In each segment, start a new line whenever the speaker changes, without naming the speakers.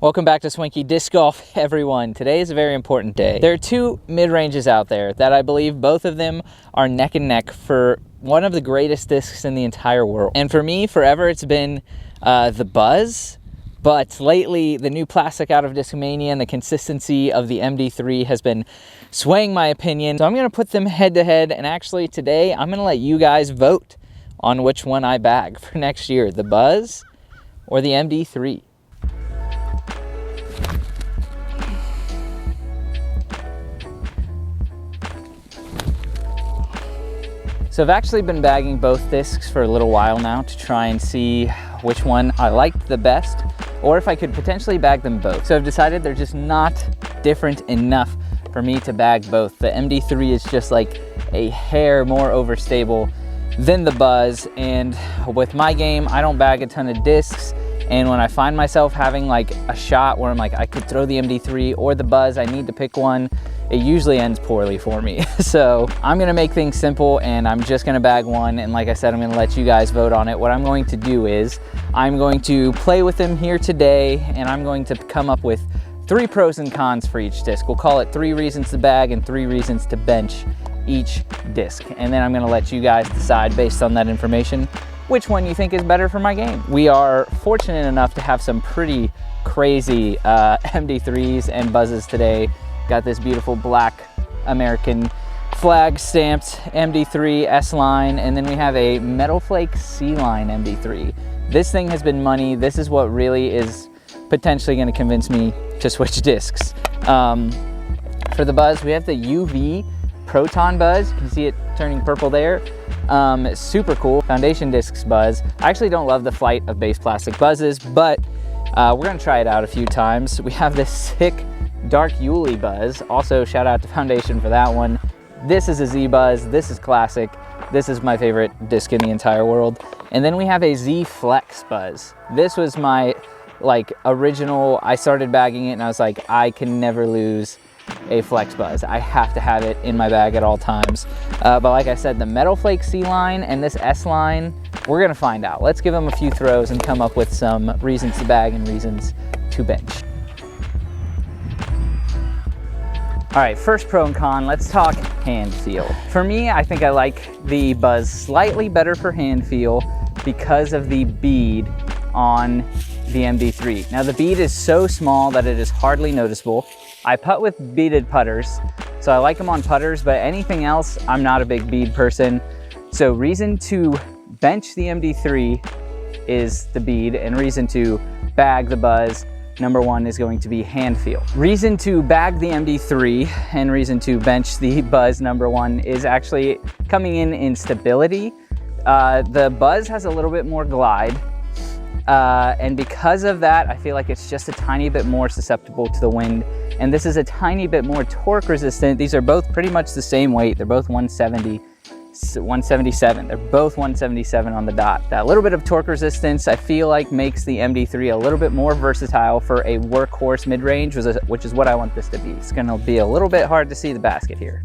Welcome back to Swanky Disc Golf, everyone. Today is a very important day. There are two mid-ranges out there that I believe both of them are neck and neck for one of the greatest discs in the entire world. And for me, forever it's been the Buzzz, but lately the new plastic out of Discmania and the consistency of the MD3 has been swaying my opinion. So I'm gonna put them head to head, and actually today I'm gonna let you guys vote on which one I bag for next year, the Buzzz or the MD3. So I've actually been bagging both discs for a little while now to try and see which one I liked the best, or if I could potentially bag them both. So I've decided they're just not different enough for me to bag both. The MD3 is just like a hair more overstable than the Buzzz, and with my game, I don't bag a ton of discs, and when I find myself having like a shot where I'm like, I could throw the MD3 or the Buzzz, I need to pick one, it usually ends poorly for me. So I'm gonna make things simple and I'm just gonna bag one. And like I said, I'm gonna let you guys vote on it. What I'm going to do is I'm going to play with them here today, and I'm going to come up with 3 pros and cons for each disc. We'll call it 3 reasons to bag and 3 reasons to bench each disc. And then I'm gonna let you guys decide based on that information which one you think is better for my game. We are fortunate enough to have some pretty crazy MD3s and Buzzes today. Got this beautiful black American flag stamped MD3 S-Line, and then we have a Metal Flake C-Line MD3. This thing has been money. This is what really is potentially gonna convince me to switch discs. For the Buzzz, we have the UV Proton Buzzz. You can see it turning purple there. Super cool. Foundation Discs Buzzz. I actually don't love the flight of base plastic Buzzes, but we're gonna try it out a few times. We have this sick Dark Yuli Buzzz. Also, shout out to Foundation for that one. This is a Z Buzzz. This is classic. This is my favorite disc in the entire world. And then we have a Z Flex Buzzz. This was my original. I started bagging it and I was like, I can never lose a Flex Buzzz. I have to have it in my bag at all times. But like I said, the Metal Flake C-Line and this S-Line, we're gonna find out. Let's give them a few throws and come up with some reasons to bag and reasons to bench. All right, first pro and con, let's talk hand feel. For me, I think I like the Buzzz slightly better for hand feel because of the bead on the MD3. Now the bead is so small that it is hardly noticeable. I putt with beaded putters, so I like them on putters, but anything else, I'm not a big bead person. So reason to bench the MD3 is the bead, and reason to bag the Buzzz, number 1 is going to be hand feel. Reason to bag the MD3 and reason to bench the Buzzz, number 1, is actually coming in stability. The Buzzz has a little bit more glide, and because of that, I feel like it's just a tiny bit more susceptible to the wind, and this is a tiny bit more torque resistant. These are both pretty much the same weight. They're both 177. They're both 177 on the dot. That little bit of torque resistance, I feel like, makes the MD3 a little bit more versatile for a workhorse mid-range, which is what I want this to be. It's gonna be a little bit hard to see the basket here.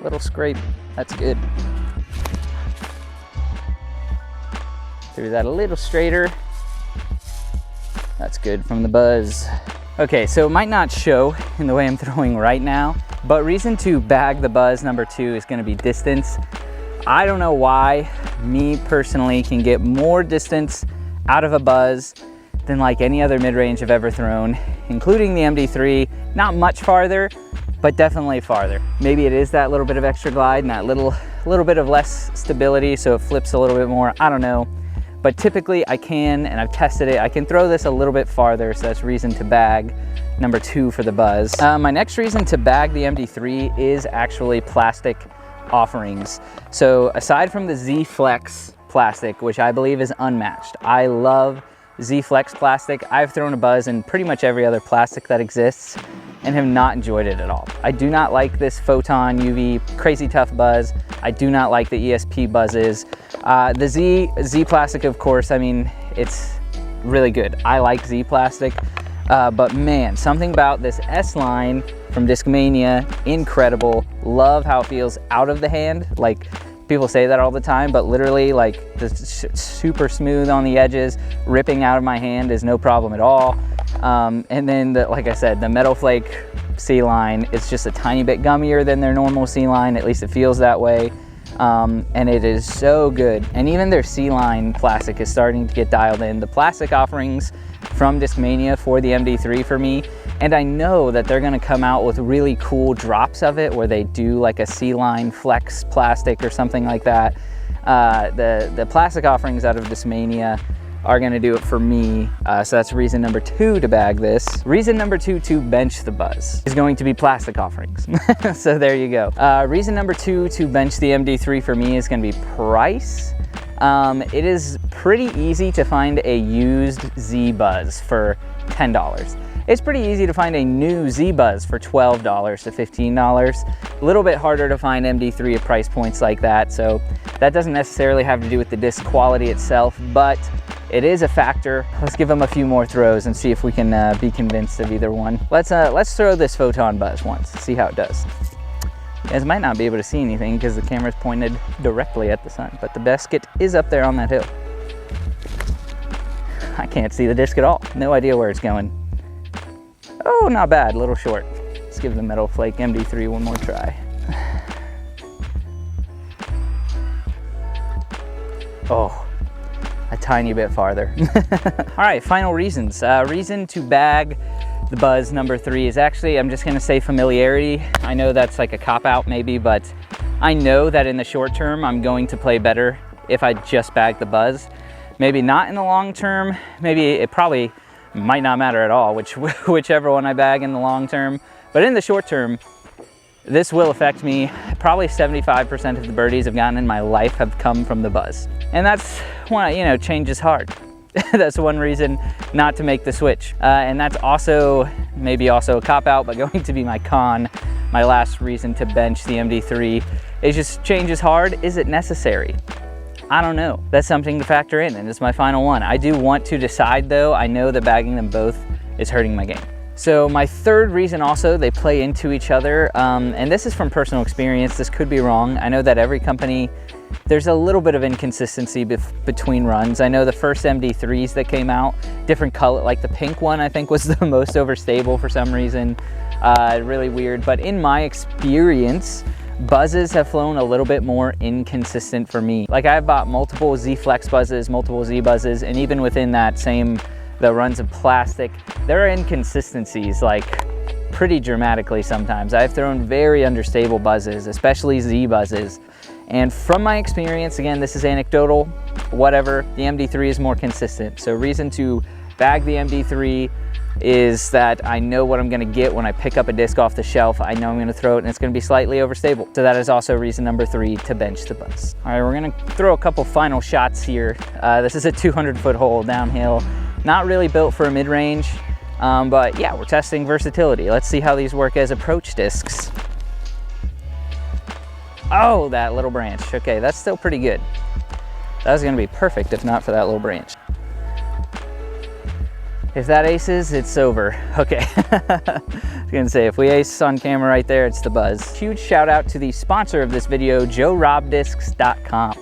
Little scrape, that's good. Threw that a little straighter. That's good from the Buzzz. Okay, so it might not show in the way I'm throwing right now, but reason to bag the Buzzz, number 2, is gonna be distance. I don't know why me personally can get more distance out of a Buzzz than like any other mid-range I've ever thrown, including the MD3. Not much farther, but definitely farther. Maybe it is that little bit of extra glide and that little bit of less stability, so it flips a little bit more, I don't know. But typically I can, and I've tested it, I can throw this a little bit farther, so that's reason to bag number 2 for the Buzzz. My next reason to bag the MD3 is actually plastic offerings. So aside from the Z Flex plastic, which I believe is unmatched, I love Z Flex plastic. I've thrown a Buzzz in pretty much every other plastic that exists and have not enjoyed it at all. I do not like this Photon UV Crazy Tough Buzzz. I do not like the ESP Buzzes. The Z plastic, of course, I mean, it's really good. I like Z plastic, but man, something about this S-Line from Discmania, incredible. Love how it feels out of the hand. Like People say that all the time, but literally like super smooth on the edges, ripping out of my hand is no problem at all. And then like I said, the Metal Flake Sea Line is just a tiny bit gummier than their normal Sea Line, at least it feels that way. And it is so good. And even their Sea Line plastic is starting to get dialed in. The plastic offerings from Discmania for the MD3 for me, and I know that they're gonna come out with really cool drops of it where they do like a Sea Line Flex plastic or something like that. The plastic offerings out of Discmania are gonna do it for me. So that's reason number 2 to bag this. Reason number 2 to bench the Buzzz is going to be plastic offerings. So there you go. Reason number 2 to bench the MD3 for me is gonna be price. It is pretty easy to find a used Z Buzzz for $10. It's pretty easy to find a new Z Buzzz for $12 to $15. A little bit harder to find MD3 at price points like that, so that doesn't necessarily have to do with the disc quality itself, but it is a factor. Let's give them a few more throws and see if we can be convinced of either one. Let's throw this Photon Buzzz once, see how it does. You guys might not be able to see anything because the camera's pointed directly at the sun, but the basket is up there on that hill. I can't see the disc at all. No idea where it's going. Oh, not bad, a little short. Let's give the Metal Flake MD3 one more try. Oh, a tiny bit farther. All right, final reasons. Reason to bag the Buzzz number 3 is actually, I'm just gonna say familiarity. I know that's like a cop-out maybe, but I know that in the short term, I'm going to play better if I just bag the Buzzz. Maybe not in the long term, maybe it probably might not matter at all, whichever one I bag in the long term. But in the short term, this will affect me. Probably 75% of the birdies I've gotten in my life have come from the Buzzz. And that's when, you know, change is hard. That's one reason not to make the switch. And that's also, maybe also a cop-out, but going to be my con. My last reason to bench the MD3 is just change is hard. Is it necessary? I don't know. That's something to factor in, and it's my final one. I do want to decide though. I know that bagging them both is hurting my game. So my third reason also, they play into each other, and this is from personal experience. This could be wrong. I know that every company, there's a little bit of inconsistency between runs. I know the first MD3s that came out, different color, like the pink one I think was the most overstable for some reason. Really weird, but in my experience, Buzzes have flown a little bit more inconsistent for me. Like I've bought multiple Z Flex Buzzes, multiple Z Buzzes, and even within that same, the runs of plastic, there are inconsistencies like pretty dramatically sometimes. I've thrown very understable Buzzes, especially Z Buzzes. And from my experience, again, this is anecdotal, whatever, the MD3 is more consistent. So reason to bag the MD3 is that I know what I'm gonna get when I pick up a disc off the shelf. I know I'm gonna throw it and it's gonna be slightly overstable. So that is also reason number 3 to bench the Buzzz. All right, we're gonna throw a couple final shots here. This is a 200-foot hole downhill. Not really built for a mid-range, but yeah, we're testing versatility. Let's see how these work as approach discs. Oh, that little branch. Okay, that's still pretty good. That was gonna be perfect if not for that little branch. If that aces, it's over. Okay. I was gonna say, if we ace on camera right there, it's the Buzzz. Huge shout out to the sponsor of this video, JoeRobDiscs.com.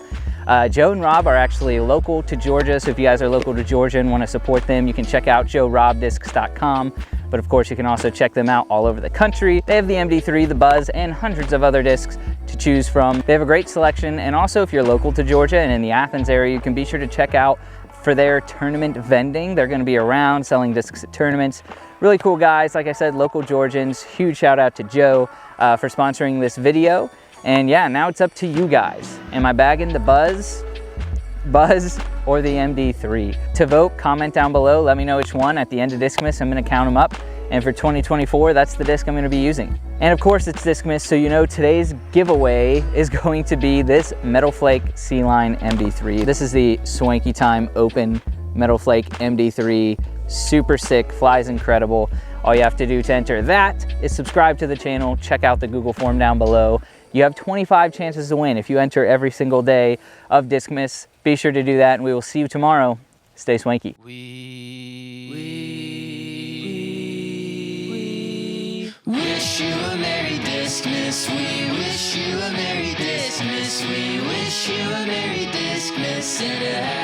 Joe and Rob are actually local to Georgia, so if you guys are local to Georgia and want to support them, you can check out JoeRobDiscs.com. But of course, you can also check them out all over the country. They have the MD3, the Buzzz, and hundreds of other discs to choose from. They have a great selection, and also if you're local to Georgia and in the Athens area, you can be sure to check out for their tournament vending. They're gonna be around selling discs at tournaments. Really cool guys, like I said, local Georgians. Huge shout out to Joe for sponsoring this video. And yeah, now it's up to you guys. Am I bagging the Buzzz, or the MD3? To vote, comment down below. Let me know which one. At the end of Discmas, I'm gonna count them up. And for 2024, that's the disc I'm gonna be using. And of course it's Discmas, so you know today's giveaway is going to be this Metal Flake Sea Line MD3. This is the Swanky Time Open Metal Flake MD3. Super sick, flies incredible. All you have to do to enter that is subscribe to the channel, check out the Google form down below. You have 25 chances to win if you enter every single day of Discmas. Be sure to do that, and we will see you tomorrow. Stay swanky.
Wish you a Merry Disc. Discmas, we wish you a Merry Discmas. We wish you a Merry Discmas and a